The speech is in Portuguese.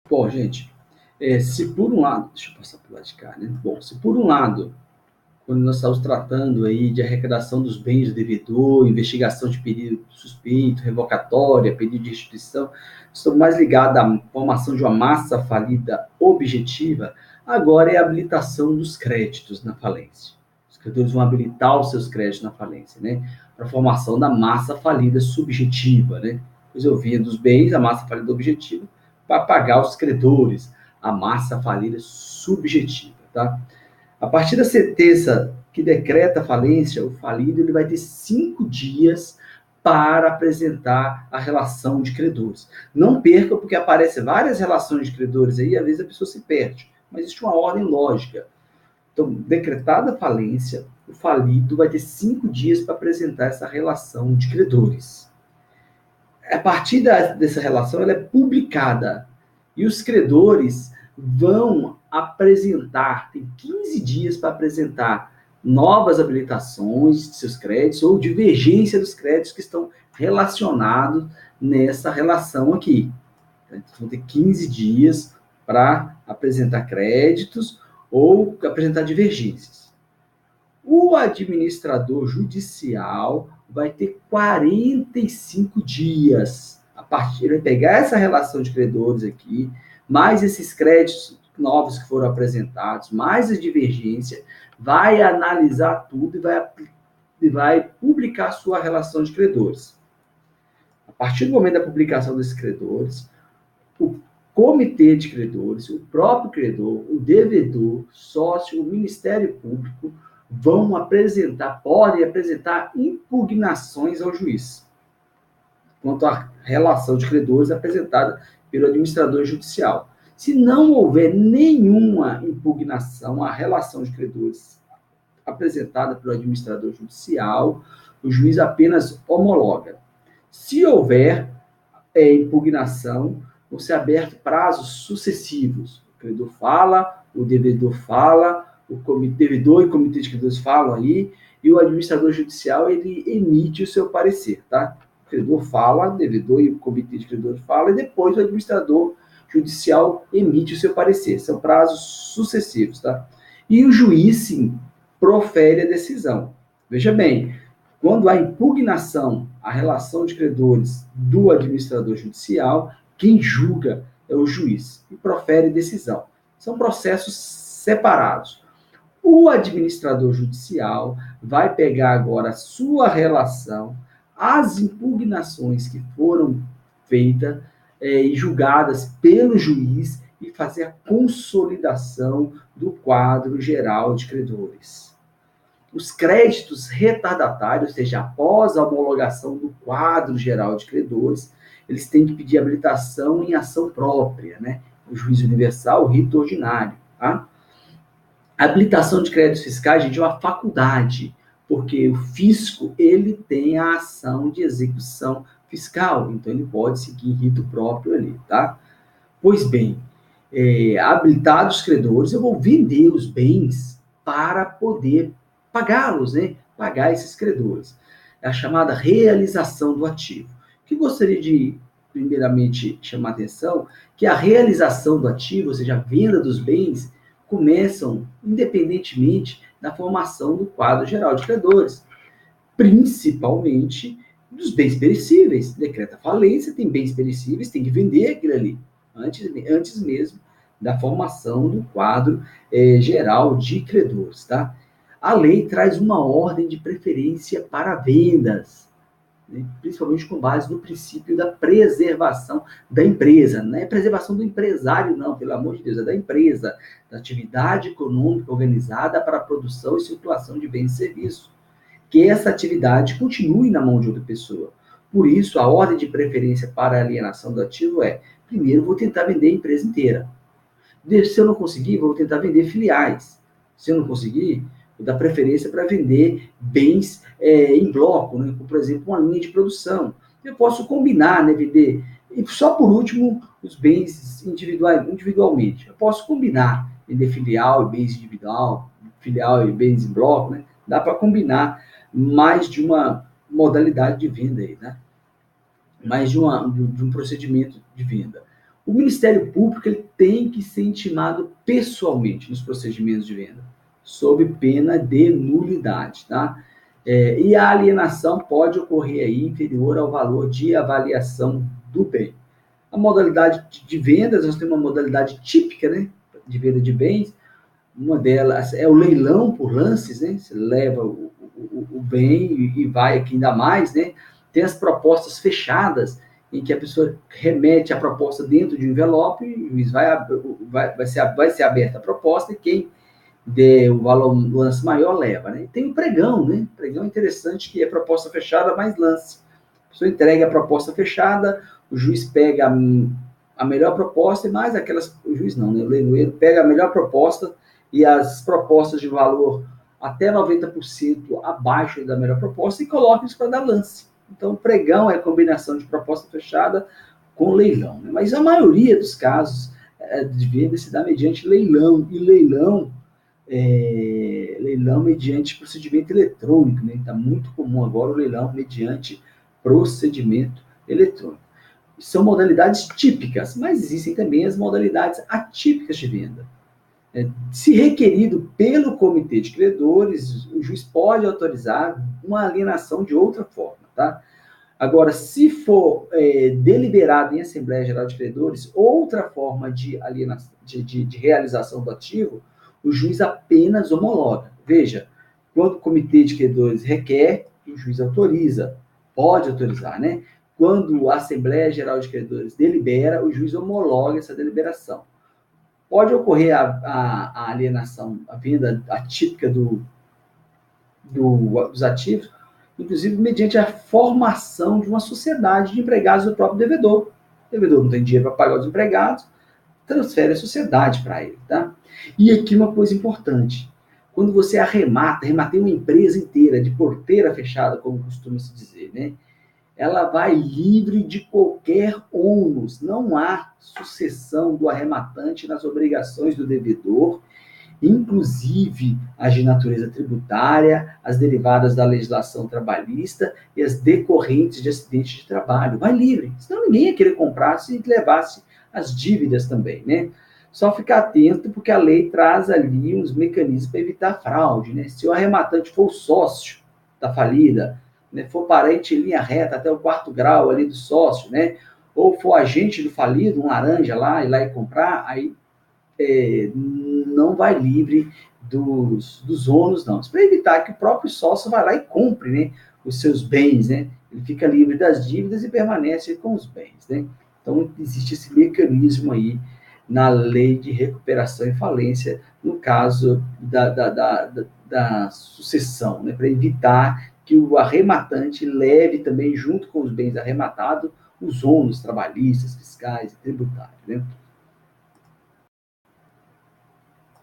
Bom, gente, se por um lado, deixa eu passar para o lado de cá, né? Bom, se por um lado, quando nós estamos tratando aí de arrecadação dos bens do devedor, investigação de pedido suspeito, revocatória, pedido de restituição, estamos mais ligados à formação de uma massa falida objetiva, agora é a habilitação dos créditos na falência. Os credores vão habilitar os seus créditos na falência, né? Para a formação da massa falida subjetiva, né? Pois eu via dos bens, a massa falida objetiva, para pagar os credores, a massa falida subjetiva, tá? A partir da sentença que decreta a falência, o falido ele vai ter 5 dias para apresentar a relação de credores. Não perca, porque aparecem várias relações de credores aí, e às vezes a pessoa se perde. Mas existe uma ordem lógica. Então, decretada a falência, o falido vai ter 5 dias para apresentar essa relação de credores. A partir dessa relação, ela é publicada. E os credores vão apresentar, tem 15 dias para apresentar novas habilitações de seus créditos ou divergência dos créditos que estão relacionados nessa relação aqui. Então, vão ter 15 dias para apresentar créditos ou apresentar divergências. O administrador judicial vai ter 45 dias. A partir, ele vai pegar essa relação de credores aqui, mais esses créditos novos que foram apresentados, mais a divergência, vai analisar tudo e vai publicar a sua relação de credores. A partir do momento da publicação desses credores, o comitê de credores, o próprio credor, o devedor, sócio, o Ministério Público podem apresentar impugnações ao juiz quanto à relação de credores apresentada pelo administrador judicial. Se não houver nenhuma impugnação à relação de credores apresentada pelo administrador judicial, o juiz apenas homologa. Se houver impugnação, vão ser abertos prazos sucessivos. O credor fala, o devedor fala, o devedor e o comitê de credores falam aí, e o administrador judicial ele emite o seu parecer, tá? O credor fala, o devedor e o comitê de credores falam, e depois o administrador judicial emite o seu parecer. São prazos sucessivos, tá? E o juiz, sim, profere a decisão. Veja bem, quando há impugnação à relação de credores do administrador judicial, quem julga é o juiz e profere decisão. São processos separados. O administrador judicial vai pegar agora a sua relação, as impugnações que foram feitas e julgadas pelo juiz e fazer a consolidação do quadro geral de credores. Os créditos retardatários, ou seja, após a homologação do quadro geral de credores, eles têm que pedir habilitação em ação própria, né? O juízo universal, o rito ordinário, tá? A habilitação de créditos fiscais, gente, é uma faculdade, porque o fisco, ele tem a ação de execução fiscal, então ele pode seguir rito próprio ali, tá? Pois bem, habilitados os credores, eu vou vender os bens para poder pagá-los, né? Pagar esses credores. É a chamada realização do ativo. O que gostaria de, primeiramente, chamar a atenção, que a realização do ativo, ou seja, a venda dos bens, começam independentemente da formação do quadro geral de credores, principalmente dos bens perecíveis. Decreta falência, tem bens perecíveis, tem que vender aquilo ali, antes mesmo da formação do quadro geral de credores, tá? A lei traz uma ordem de preferência para vendas, né? Principalmente com base no princípio da preservação da empresa. Não é preservação do empresário, não, pelo amor de Deus, é da empresa, da atividade econômica organizada para a produção e circulação de bens e serviços. Que essa atividade continue na mão de outra pessoa. Por isso, a ordem de preferência para a alienação do ativo é: primeiro, vou tentar vender a empresa inteira. Se eu não conseguir, vou tentar vender filiais. Se eu não conseguir, vou dar preferência para vender bens em bloco, né? Por exemplo, uma linha de produção. Eu posso combinar, né? Vender. E só por último, os bens individualmente. Eu posso combinar, vender filial e bens individual, filial e bens em bloco, né? Dá para combinar mais de uma modalidade de venda aí, né? Mais de um procedimento de venda. O Ministério Público ele tem que ser intimado pessoalmente nos procedimentos de venda, sob pena de nulidade, tá? E a alienação pode ocorrer aí inferior ao valor de avaliação do bem. A modalidade de vendas, nós temos uma modalidade típica, né, de venda de bens. Uma delas é o leilão por lances, né? Você leva o bem e vai aqui ainda mais, né? Tem as propostas fechadas, em que a pessoa remete a proposta dentro de um envelope, e vai ser aberta a proposta, e quem der o valor do lance maior leva, né? E tem o pregão, né? O pregão é interessante, que é proposta fechada mais lance. A pessoa entrega a proposta fechada, o juiz pega a melhor proposta e mais aquelas... O juiz não, né? O leiloeiro pega a melhor proposta e as propostas de valor até 90% abaixo da melhor proposta e coloca isso para dar lance. Então, o pregão é a combinação de proposta fechada com leilão, né? Mas a maioria dos casos de venda se dá mediante leilão, e leilão mediante procedimento eletrônico, né? Está muito comum agora o leilão mediante procedimento eletrônico. São modalidades típicas, mas existem também as modalidades atípicas de venda. Se requerido pelo comitê de credores, o juiz pode autorizar uma alienação de outra forma, tá? Agora, se for deliberado em Assembleia Geral de Credores outra forma de alienação, de realização do ativo, o juiz apenas homologa. Veja, quando o comitê de credores requer, o juiz autoriza, pode autorizar, né? Quando a Assembleia Geral de Credores delibera, o juiz homologa essa deliberação. Pode ocorrer a alienação, a venda atípica dos ativos, inclusive mediante a formação de uma sociedade de empregados do próprio devedor. O devedor não tem dinheiro para pagar os empregados, transfere a sociedade para ele, tá? E aqui uma coisa importante: quando você arrematei uma empresa inteira de porteira fechada, como costuma se dizer, né? Ela vai livre de qualquer ônus. Não há sucessão do arrematante nas obrigações do devedor, inclusive as de natureza tributária, as derivadas da legislação trabalhista e as decorrentes de acidente de trabalho. Vai livre, senão ninguém ia querer comprar se levasse as dívidas também, né? Só ficar atento, porque a lei traz ali uns mecanismos para evitar fraude, né? Se o arrematante for o sócio da falida, né, for parente em linha reta até o 4º grau ali do sócio, né? Ou for agente do falido, um laranja lá, ir lá e comprar, aí não vai livre dos ônus, não. Para evitar que o próprio sócio vá lá e compre, né, os seus bens, né? Ele fica livre das dívidas e permanece com os bens, né? Então, existe esse mecanismo aí na lei de recuperação e falência, no caso da sucessão, né? Para evitar que o arrematante leve também, junto com os bens arrematados, os ônus trabalhistas, fiscais e tributários, né?